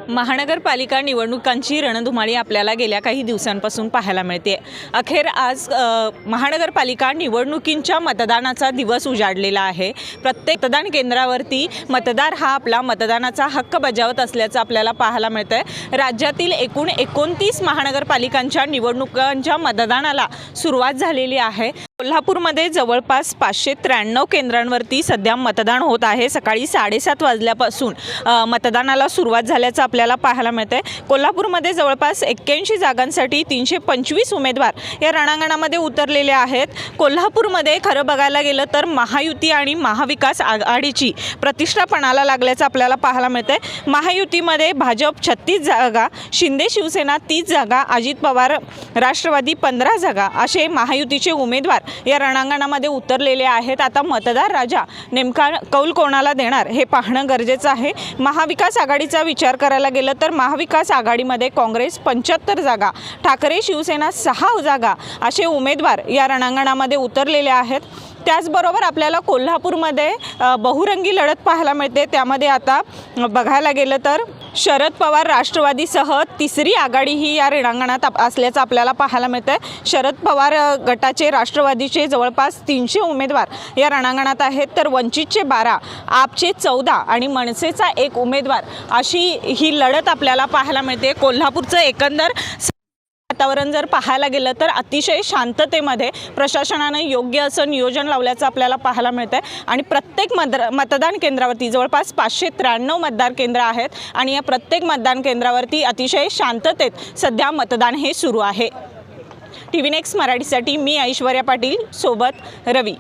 महानगरपालिका निवडणुकांची रणधुमाळी आपल्याला गेल्या काही दिवसांपासून पाहायला मिळते। अखेर आज महानगरपालिका निवडणुकींच्या मतदानाचा दिवस उजाडलेला आहे। प्रत्येक मतदान केंद्रावरती मतदार हा आपला मतदानाचा हक्क बजावत असल्याचं आपल्याला पाहायला मिळतंय। राज्यातील एकूण 29 महानगरपालिकांच्या निवडणुकांच्या मतदानाला सुरुवात झालेली आहे। कोल्हापूरमध्ये जवळपास 593 केंद्रांवरती सध्या मतदान होत आहे। सकाळी 7:30 वाजल्यापासून मतदानाला सुरुवात झाल्याचं आपल्याला पाहायला मिळतंय। कोल्हापूरमध्ये जवळपास 81 जागांसाठी 325 उमेदवार या रणांगणामध्ये उतरलेले आहेत। कोल्हापूरमध्ये खरं बघायला गेलं तर महायुती आणि महाविकास आघाडीची प्रतिष्ठा पणाला लागल्याचं आपल्याला पाहायला मिळतंय। महायुतीमध्ये भाजप 36 जागा, शिंदे शिवसेना 30 जागा, अजित पवार राष्ट्रवादी 15 जागा असे महायुतीचे उमेदवार या रणांगणामध्ये उतरलेले आहेत। आता मतदार राजा नेमका कौल कोणाला देणार हे पाहणं गरजेचं आहे। महाविकास आघाडीचा विचार करायला गेलं तर महाविकास आघाडीमध्ये काँग्रेस 75 जागा, ठाकरे शिवसेना 6 जागा असे उमेदवार या रणांगणामध्ये उतरलेले आहेत। त्याचबरोबर आपल्याला कोल्हापूरमध्ये बहुरंगी लढत पाहायला मिळते। त्यामध्ये आता बघायला गेलं तर शरद पवार राष्ट्रवादीसह तिसरी आघाडी ही या रिंगणात असल्याचं आपल्याला पाहायला मिळतंय। शरद पवार गटाचे राष्ट्रवादीचे जवळपास 300 उमेदवार या रणांगणात आहेत, तर वंचितचे 12, आपचे 14 आणि मनसेचा 1 उमेदवार अशी ही लढत आपल्याला पाहायला मिळते। कोल्हापूरचं एकंदर वातावरण जर पाहायला गेलं तर अतिशय शांततेमध्ये प्रशासनाने योग्य असं नियोजन लावल्याचं आपल्याला पाहायला मिळतंय आणि प्रत्येक मतदान केंद्रावरती जवळपास 593 मतदान केंद्र आहेत आणि या प्रत्येक मतदान केंद्रावरती अतिशय शांततेत सध्या मतदान हे सुरू आहे। TV नेक्स्ट मराठीसाठी मी ऐश्वर्या पाटील सोबत रवी।